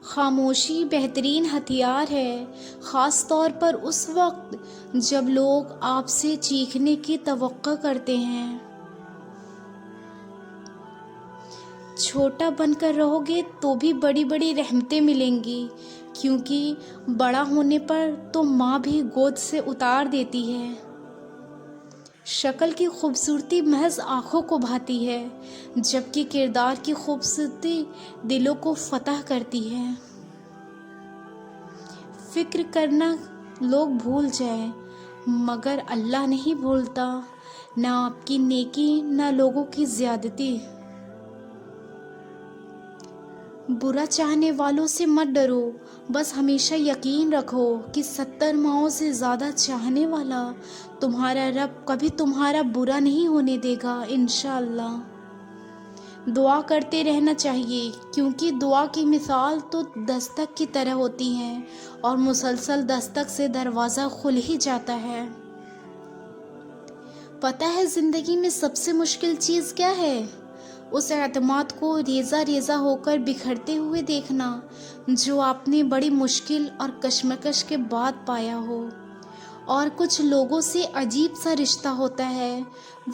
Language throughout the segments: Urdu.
خاموشی بہترین ہتھیار ہے، خاص طور پر اس وقت جب لوگ آپ سے چیخنے کی توقع کرتے ہیں۔ چھوٹا بن کر رہو گے تو بھی بڑی بڑی رحمتیں ملیں گی، کیونکہ بڑا ہونے پر تو ماں بھی گود سے اتار دیتی ہے۔ شکل کی خوبصورتی محض آنکھوں کو بھاتی ہے، جبکہ کردار کی خوبصورتی دلوں کو فتح کرتی ہے۔ فکر کرنا لوگ بھول جائیں مگر اللہ نہیں بھولتا، نہ آپ کی نیکی نہ لوگوں کی زیادتی۔ برا چاہنے والوں سے مت ڈرو، بس ہمیشہ یقین رکھو کہ 70 ماؤں سے زیادہ چاہنے والا تمہارا رب کبھی تمہارا برا نہیں ہونے دے گا انشاءاللہ۔ دعا کرتے رہنا چاہیے، کیونکہ دعا کی مثال تو دستک کی طرح ہوتی ہے اور مسلسل دستک سے دروازہ کھل ہی جاتا ہے۔ پتہ ہے زندگی میں سب سے مشکل چیز کیا ہے؟ اس اعتماد کو ریزہ ریزہ ہو کر بکھرتے ہوئے دیکھنا جو آپ نے بڑی مشکل اور کشمکش کے بعد پایا ہو۔ اور کچھ لوگوں سے عجیب سا رشتہ ہوتا ہے،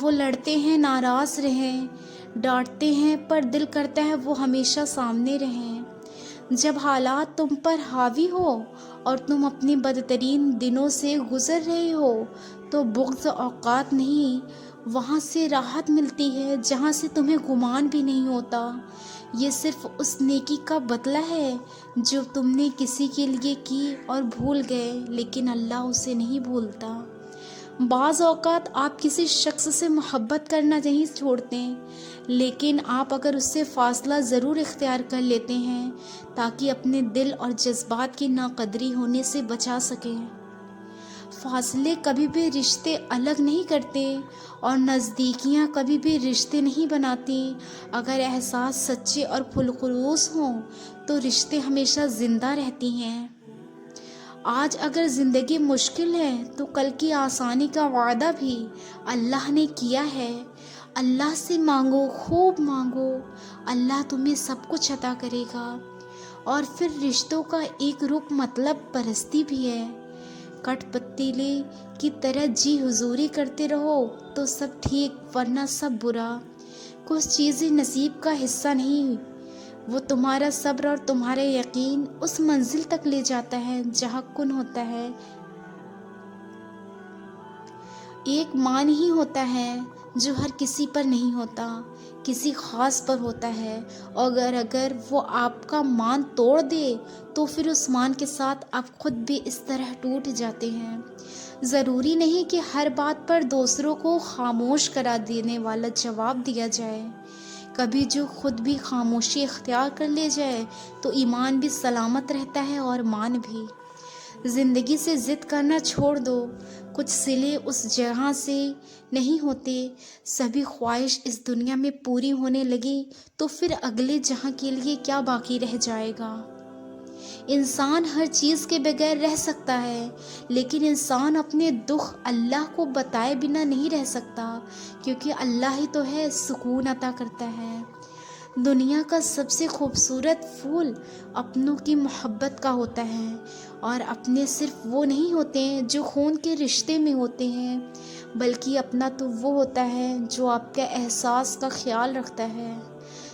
وہ لڑتے ہیں ناراض رہیں، ڈانٹتے ہیں پر دل کرتا ہے وہ ہمیشہ سامنے رہیں۔ جب حالات تم پر حاوی ہو اور تم اپنے بدترین دنوں سے گزر رہے ہو تو بغض اوقات نہیں، وہاں سے راحت ملتی ہے جہاں سے تمہیں گمان بھی نہیں ہوتا۔ یہ صرف اس نیکی کا بدلہ ہے جو تم نے کسی کے لیے کی اور بھول گئے، لیکن اللہ اسے نہیں بھولتا۔ بعض اوقات آپ کسی شخص سے محبت کرنا نہیں چھوڑتے، لیکن آپ اگر اس سے فاصلہ ضرور اختیار کر لیتے ہیں تاکہ اپنے دل اور جذبات کی ناقدری ہونے سے بچا سکیں۔ فاصلے کبھی بھی رشتے الگ نہیں کرتے اور نزدیکیاں کبھی بھی رشتے نہیں بناتی۔ اگر احساس سچے اور پرخلوص ہوں تو رشتے ہمیشہ زندہ رہتی ہیں۔ آج اگر زندگی مشکل ہے تو کل کی آسانی کا وعدہ بھی اللہ نے کیا ہے۔ اللہ سے مانگو، خوب مانگو، اللہ تمہیں سب کچھ عطا کرے گا۔ اور پھر رشتوں کا ایک رخ مطلب پرستی بھی ہے۔ کٹ پتیلے کی طرح جی حضوری کرتے رہو تو سب ٹھیک، ورنہ سب برا۔ کچھ چیزیں نصیب کا حصہ نہیں، وہ تمہارا صبر اور تمہارا یقین اس منزل تک لے جاتا ہے جہاں کن ہوتا ہے۔ ایک مان ہی ہوتا ہے جو ہر کسی پر نہیں ہوتا، کسی خاص پر ہوتا ہے، اور اگر وہ آپ کا مان توڑ دے تو پھر اس مان کے ساتھ آپ خود بھی اس طرح ٹوٹ جاتے ہیں۔ ضروری نہیں کہ ہر بات پر دوسروں کو خاموش کرا دینے والا جواب دیا جائے۔ کبھی جو خود بھی خاموشی اختیار کر لے جائے تو ایمان بھی سلامت رہتا ہے اور مان بھی۔ زندگی سے ضد کرنا چھوڑ دو، کچھ صلے اس جہاں سے نہیں ہوتے، سبھی خواہش اس دنیا میں پوری ہونے لگی تو پھر اگلے جہاں کے لیے کیا باقی رہ جائے گا؟ انسان ہر چیز کے بغیر رہ سکتا ہے، لیکن انسان اپنے دکھ اللہ کو بتائے بنا نہیں رہ سکتا، کیونکہ اللہ ہی تو ہے سکون عطا کرتا ہے۔ دنیا کا سب سے خوبصورت پھول اپنوں کی محبت کا ہوتا ہے، اور اپنے صرف وہ نہیں ہوتے جو خون کے رشتے میں ہوتے ہیں، بلکہ اپنا تو وہ ہوتا ہے جو آپ کے احساس کا خیال رکھتا ہے۔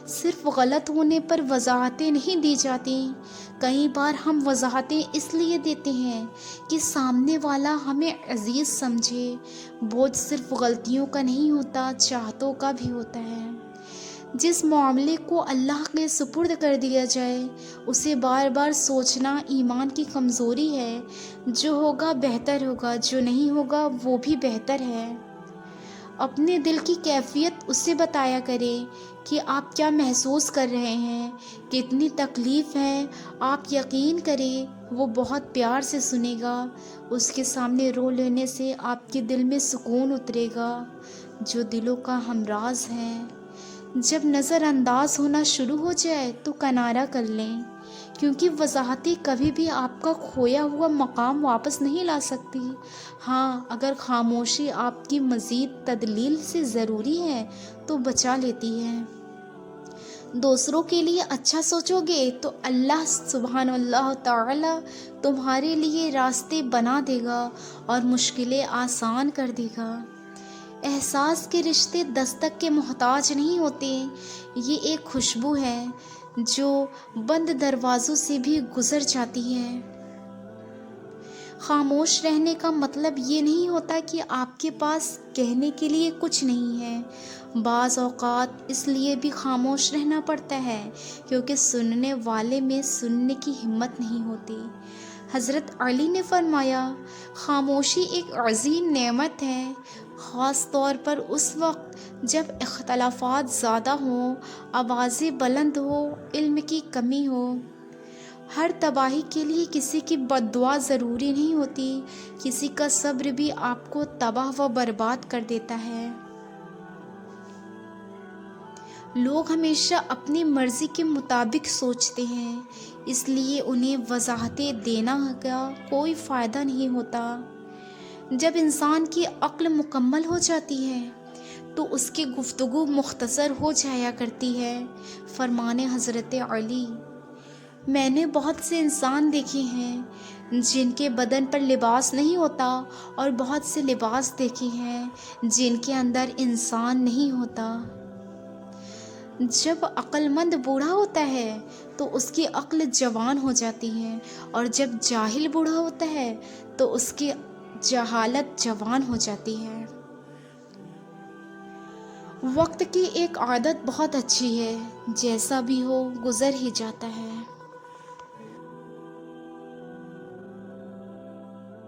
صرف غلط ہونے پر وضاحتیں نہیں دی جاتی، کئی بار ہم وضاحتیں اس لیے دیتے ہیں کہ سامنے والا ہمیں عزیز سمجھے۔ بوجھ صرف غلطیوں کا نہیں ہوتا، چاہتوں کا بھی ہوتا ہے۔ جس معاملے کو اللہ کے سپرد کر دیا جائے اسے بار بار سوچنا ایمان کی کمزوری ہے۔ جو ہوگا بہتر ہوگا، جو نہیں ہوگا وہ بھی بہتر ہے۔ اپنے دل کی کیفیت اسے بتایا کریں کہ آپ کیا محسوس کر رہے ہیں، کتنی تکلیف ہے۔ آپ یقین کریں وہ بہت پیار سے سنے گا۔ اس کے سامنے رو لینے سے آپ کے دل میں سکون اترے گا جو دلوں کا ہمراز ہے۔ جب نظر انداز ہونا شروع ہو جائے تو کنارہ کر لیں، کیونکہ وضاحتیں کبھی بھی آپ کا کھویا ہوا مقام واپس نہیں لا سکتی۔ ہاں، اگر خاموشی آپ کی مزید تدلیل سے ضروری ہے تو بچا لیتی ہے۔ دوسروں کے لیے اچھا سوچو گے تو اللہ سبحان اللہ تعالی تمہارے لیے راستے بنا دے گا اور مشکلیں آسان کر دے گا۔ احساس کے رشتے دستک کے محتاج نہیں ہوتے، یہ ایک خوشبو ہے جو بند دروازوں سے بھی گزر جاتی ہے۔ خاموش رہنے کا مطلب یہ نہیں ہوتا کہ آپ کے پاس کہنے کے لیے کچھ نہیں ہے۔ بعض اوقات اس لیے بھی خاموش رہنا پڑتا ہے کیونکہ سننے والے میں سننے کی ہمت نہیں ہوتی۔ حضرت علی نے فرمایا، خاموشی ایک عظیم نعمت ہے، خاص طور پر اس وقت جب اختلافات زیادہ ہوں، آوازیں بلند ہوں، علم کی کمی ہو۔ ہر تباہی کے لیے کسی کی بد دعا ضروری نہیں ہوتی، کسی کا صبر بھی آپ کو تباہ و برباد کر دیتا ہے۔ لوگ ہمیشہ اپنی مرضی کے مطابق سوچتے ہیں، اس لیے انہیں وضاحتیں دینا کا کوئی فائدہ نہیں ہوتا۔ جب انسان کی عقل مکمل ہو جاتی ہے تو اس کی گفتگو مختصر ہو جایا کرتی ہے۔ فرمان حضرت علی، میں نے بہت سے انسان دیکھے ہیں جن کے بدن پر لباس نہیں ہوتا اور بہت سے لباس دیکھے ہیں جن کے اندر انسان نہیں ہوتا۔ جب عقل مند بوڑھا ہوتا ہے تو اس کی عقل جوان ہو جاتی ہے، اور جب جاہل بوڑھا ہوتا ہے تو اس کی جہالت جوان ہو جاتی ہے۔ وقت کی ایک عادت بہت اچھی ہے، جیسا بھی ہو گزر ہی جاتا ہے۔